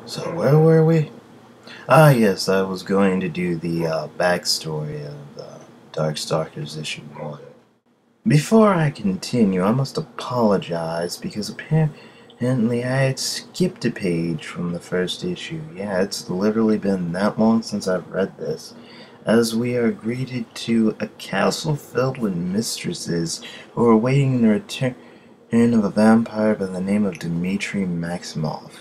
So where were we? Ah, yes, I was going to do the backstory of DarkStalkers issue 1. Before I continue, I must apologize because apparently I had skipped a page from the first issue. Yeah, it's literally been that long since I've read this, as we are greeted to a castle filled with mistresses who are awaiting the return of a vampire by the name of Dmitri Maximov.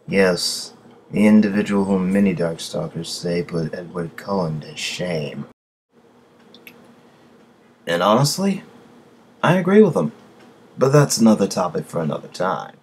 Yes, the individual whom many Darkstalkers say put Edward Cullen to shame. And honestly, I agree with him. But that's another topic for another time.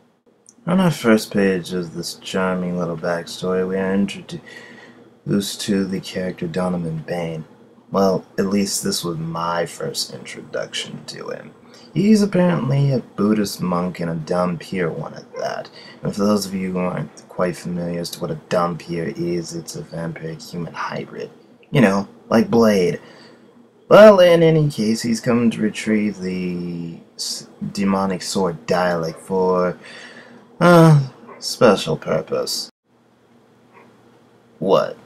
On our first page of this charming little backstory, we are introduced to the character Donovan Bane. Well, at least this was my first introduction to him. He's apparently a Buddhist monk and a dhampir one at that. And for those of you who aren't quite familiar as to what a dhampir is, it's a vampire-human hybrid. You know, like Blade. Well, in any case, he's come to retrieve the demonic sword dialect for special purpose. What?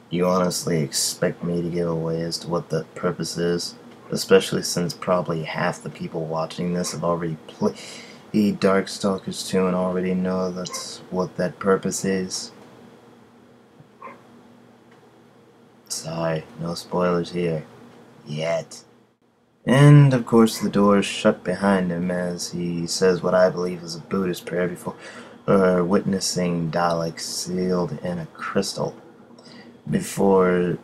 You honestly expect me to give away as to what that purpose is? Especially since probably half the people watching this have already played DarkStalkers 2 and already know that's what that purpose is. Sorry, no spoilers here. Yet. And, of course, the door is shut behind him as he says what I believe is a Buddhist prayer before witnessing Dalek sealed in a crystal. Before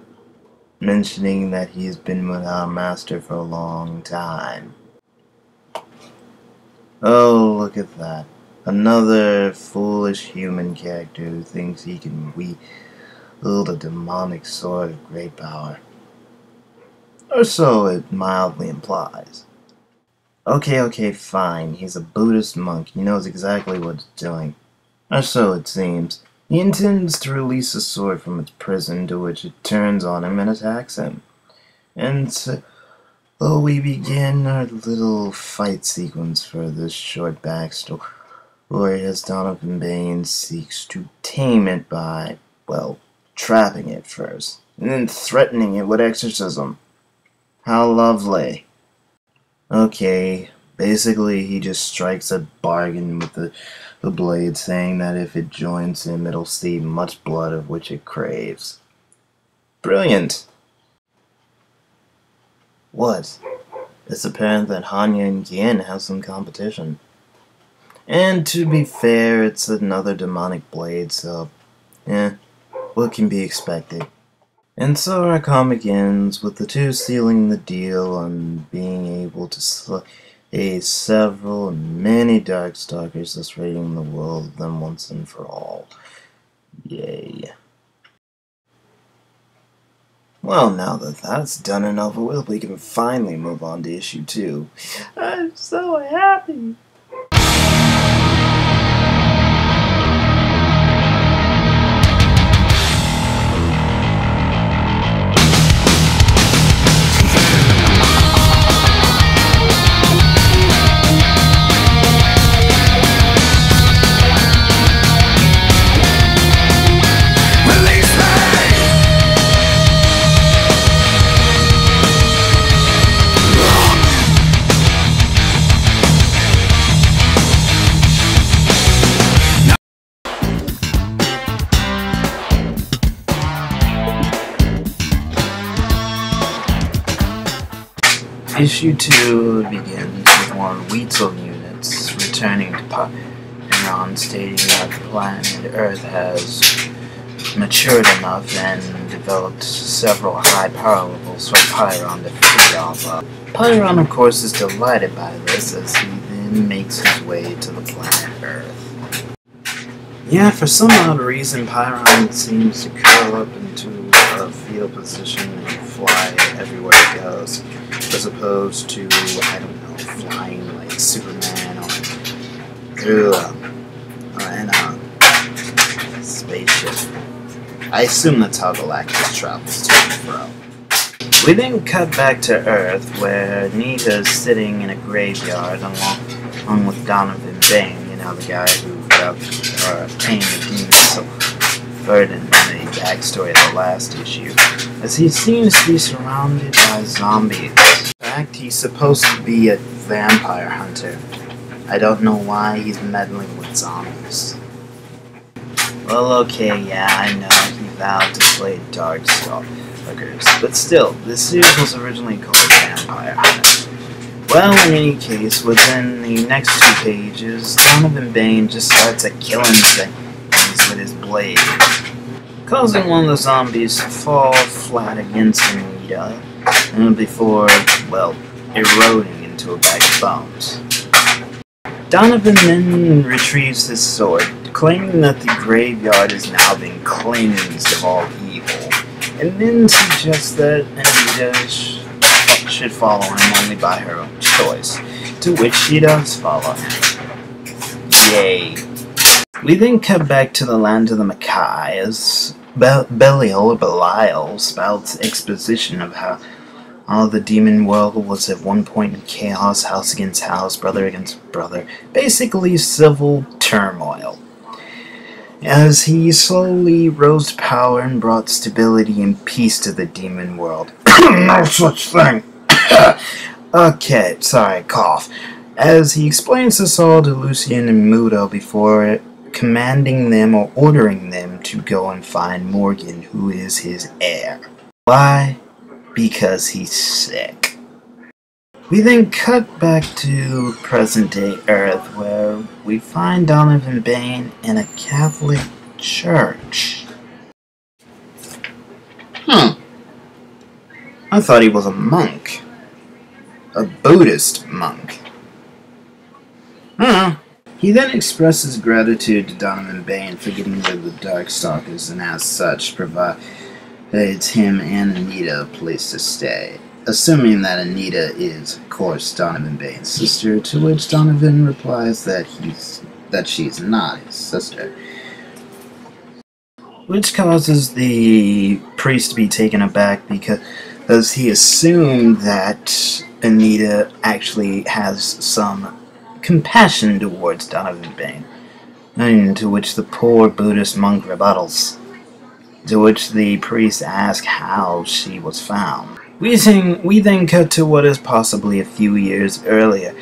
mentioning that he's been with our master for a long time. Oh, look at that. Another foolish human character who thinks he can wield a demonic sword of great power. Or so it mildly implies. Okay, fine. He's a Buddhist monk. He knows exactly what he's doing. Or so it seems. He intends to release a sword from its prison, to which it turns on him and attacks him. And so we begin our little fight sequence for this short backstory as Donovan Bane seeks to tame it by, well, trapping it first, and then threatening it with exorcism. How lovely. Okay, basically he just strikes a bargain with the blade, saying that if it joins him, it'll see much blood of which it craves. Brilliant! What? It's apparent that Hanya and Yen have some competition. And to be fair, it's another demonic blade, so, what can be expected? And so our comic ends with the two sealing the deal on being able to slay several and many Darkstalkers, thus ridding the world of them once and for all. Yay. Well, now that that's done and over with, we can finally move on to issue 2. I'm so happy! Issue 2 begins with more Weasel units returning to Pyron, stating that the planet Earth has matured enough and developed several high power levels for Pyron to feed off of. Pyron, of course, is delighted by this as he then makes his way to the planet Earth. Yeah, for some odd reason, Pyron seems to curl up into a fetal position and fly everywhere it goes, as opposed to, I don't know, flying like Superman or through in a spaceship. I assume that's how Galactus travels to and fro. We then cut back to Earth, where Nita is sitting in a graveyard along with Donovan Bane, you know, the guy who obtained the demon inferred in the backstory of the last issue, as he seems to be surrounded by zombies. In fact, he's supposed to be a vampire hunter. I don't know why he's meddling with zombies. Well, okay, yeah, I know he vowed to play DarkStalkers, but still, this series was originally called Vampire Hunter. Well, in any case, within the next 2 pages, Donovan Bane just starts killing things with his blade, causing one of the zombies to fall flat against Anita, and before, well, eroding into a bag of bones. Donovan then retrieves his sword, claiming that the graveyard is now being cleansed of all evil, and then suggests that Anita should follow him only by her own choice, to which she does follow him. Yay. We then cut back to the land of the Makai as Belial spouts exposition of how all the demon world was at one point in chaos, house against house, brother against brother, basically civil turmoil. As he slowly rose to power and brought stability and peace to the demon world. No such thing! Okay, sorry, cough. As he explains this all to Lucien and Muto before commanding them or ordering them to go and find Morgan, who is his heir. Why? Because he's sick. We then cut back to present-day Earth, where we find Donovan Bane in a Catholic church. I thought he was a monk. A Buddhist monk. He then expresses gratitude to Donovan Bane for getting rid of the DarkStalkers, and as such provides him and Anita a place to stay, assuming that Anita is, of course, Donovan Bane's sister, to which Donovan replies that she's not his sister, which causes the priest to be taken aback because he assumed that Anita actually has some compassion towards Donovan Bane, and to which the poor Buddhist monk rebuttals, to which the priest asks how she was found. We then cut to what is possibly a few years earlier,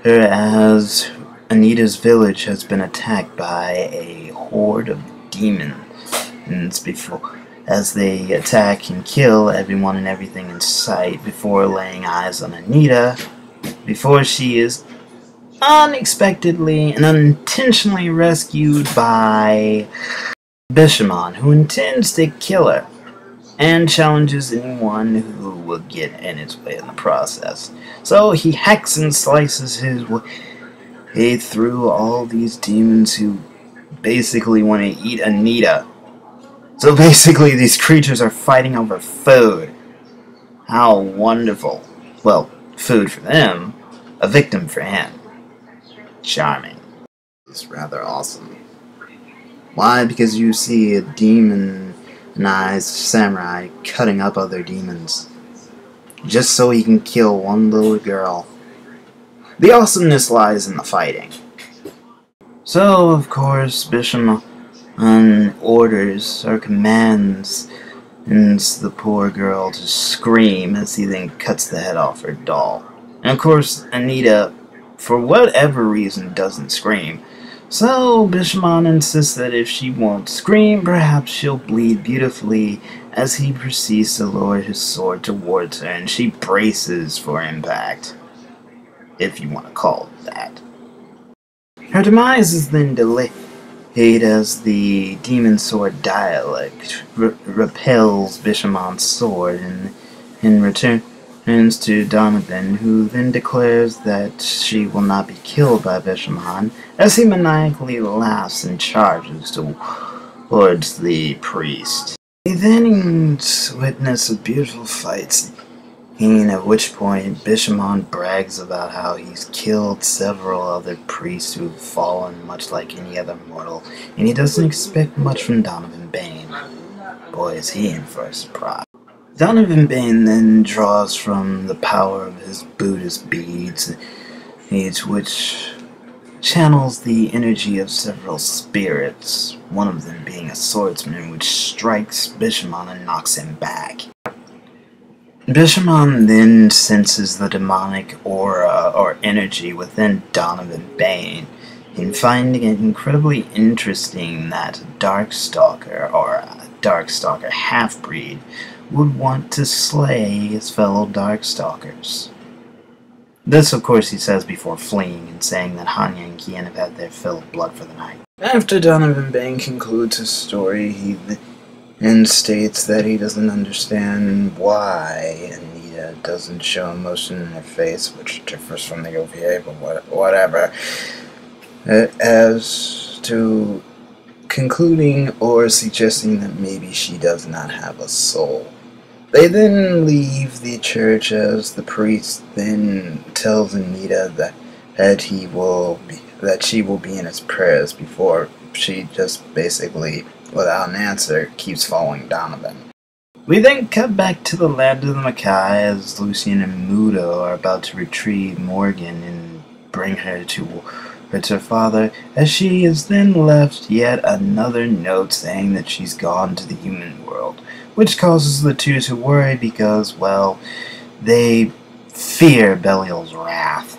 as Anita's village has been attacked by a horde of demons as they attack and kill everyone and everything in sight before laying eyes on Anita, before she is unexpectedly and unintentionally rescued by Bishamon, who intends to kill her and challenges anyone who will get in its way in the process. So he hacks and slices his way through all these demons who basically want to eat Anita. So basically these creatures are fighting over food. How wonderful. Well, food for them, a victim for him. Charming. It's rather awesome. Why? Because you see a demonized samurai cutting up other demons, just so he can kill one little girl. The awesomeness lies in the fighting. So, of course, Bishamon orders or commands the poor girl to scream as he then cuts the head off her doll. And of course, Anita, for whatever reason, doesn't scream. So Bishamon insists that if she won't scream, perhaps she'll bleed beautifully, as he proceeds to lower his sword towards her, and she braces for impact, if you want to call it that. Her demise is then delayed as the demon sword dialect repels Bishamon's sword, and in return turns to Donovan, who then declares that she will not be killed by Bishamon, as he maniacally laughs and charges towards the priest. We then witness a beautiful fight, and at which point Bishamon brags about how he's killed several other priests who have fallen much like any other mortal, and he doesn't expect much from Donovan Bane. Boy, is he in for a surprise. Donovan Bane then draws from the power of his Buddhist beads, which channels the energy of several spirits, one of them being a swordsman, which strikes Bishamon and knocks him back. Bishamon then senses the demonic aura or energy within Donovan Bane, and finding it incredibly interesting that a Darkstalker or a Darkstalker half-breed would want to slay his fellow Darkstalkers. This, of course, he says before fleeing and saying that Hanya and Kian have had their fill of blood for the night. After Donovan Bane concludes his story, he then states that he doesn't understand why Anita doesn't show emotion in her face, which differs from the OVA, but whatever. As to concluding or suggesting that maybe she does not have a soul. They then leave the church as the priest then tells Anita that she will be in his prayers before she just basically, without an answer, keeps following Donovan. We then cut back to the land of the Makai as Lucian and Mudo are about to retrieve Morgan and bring her to her father, as she is then left yet another note saying that she's gone to the human world, which causes the two to worry because, well, they fear Belial's wrath.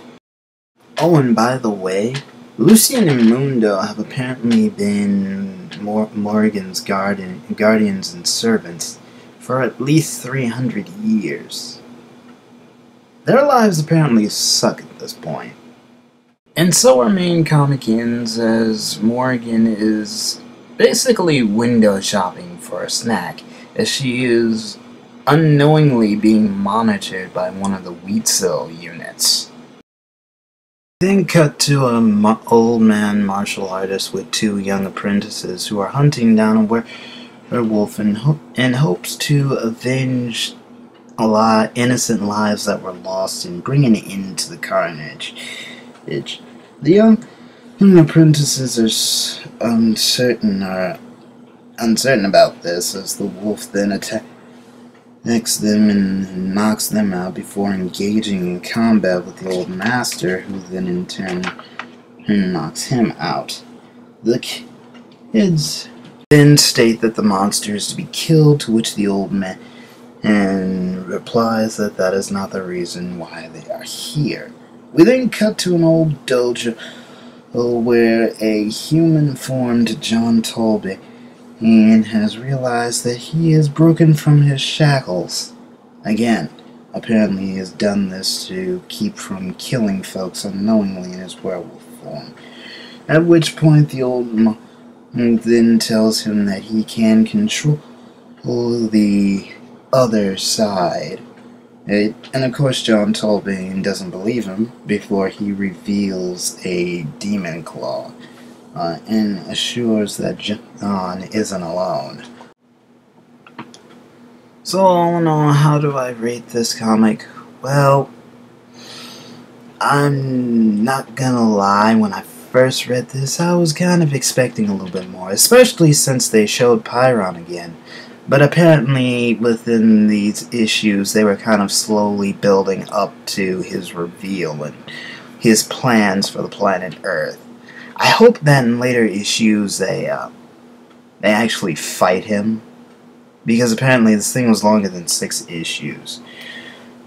Oh, and by the way, Lucian and Mundo have apparently been Morgan's guardians and servants for at least 300 years. Their lives apparently suck at this point. And so our main comic ends as Morgan is basically window shopping for a snack, as she is unknowingly being monitored by one of the Wheatsill units. Then cut to an old man martial artist with two young apprentices who are hunting down a werewolf in hopes to avenge innocent lives that were lost and bring an end to the carnage. The young apprentices are uncertain about this, as the wolf then attacks them and knocks them out before engaging in combat with the old master, who then in turn knocks him out. The kids then state that the monster is to be killed, to which the old man replies that that is not the reason why they are here. We then cut to an old dojo where a human-formed John Tolby has realized that he is broken from his shackles. Again, apparently he has done this to keep from killing folks unknowingly in his werewolf form. At which point the old monk then tells him that he can control the other side. And of course John Tolbane doesn't believe him before he reveals a demon claw and assures that John isn't alone. So all in all, how do I rate this comic? Well, I'm not gonna lie, when I first read this I was kind of expecting a little bit more, especially since they showed Pyron again. But apparently, within these issues, they were kind of slowly building up to his reveal and his plans for the planet Earth. I hope that in later issues they actually fight him, because apparently this thing was longer than 6 issues.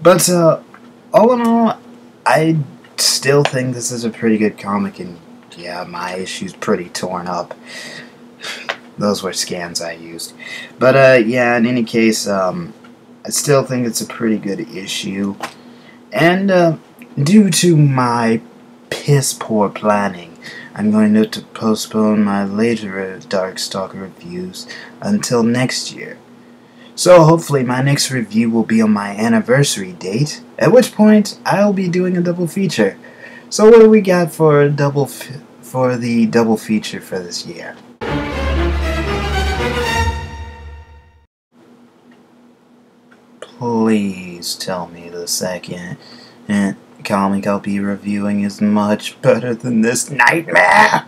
But all in all, I still think this is a pretty good comic, and yeah, my issue's pretty torn up. Those were scans I used. But, yeah, in any case, I still think it's a pretty good issue. And, due to my piss-poor planning, I'm going to postpone my later Darkstalker reviews until next year. So, hopefully, my next review will be on my anniversary date, at which point, I'll be doing a double feature. So, what do we got for the double feature for this year? Please tell me the second comic I'll be reviewing is much better than this nightmare!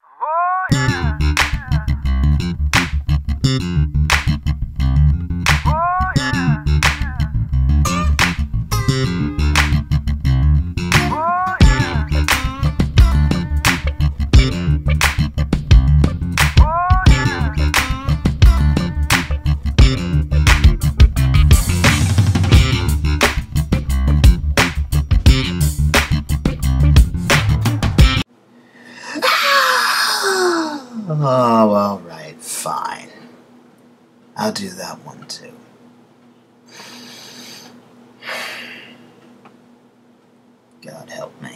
Oh, yeah. Oh, yeah. Oh, yeah. Oh, alright, fine. I'll do that one too. God help me.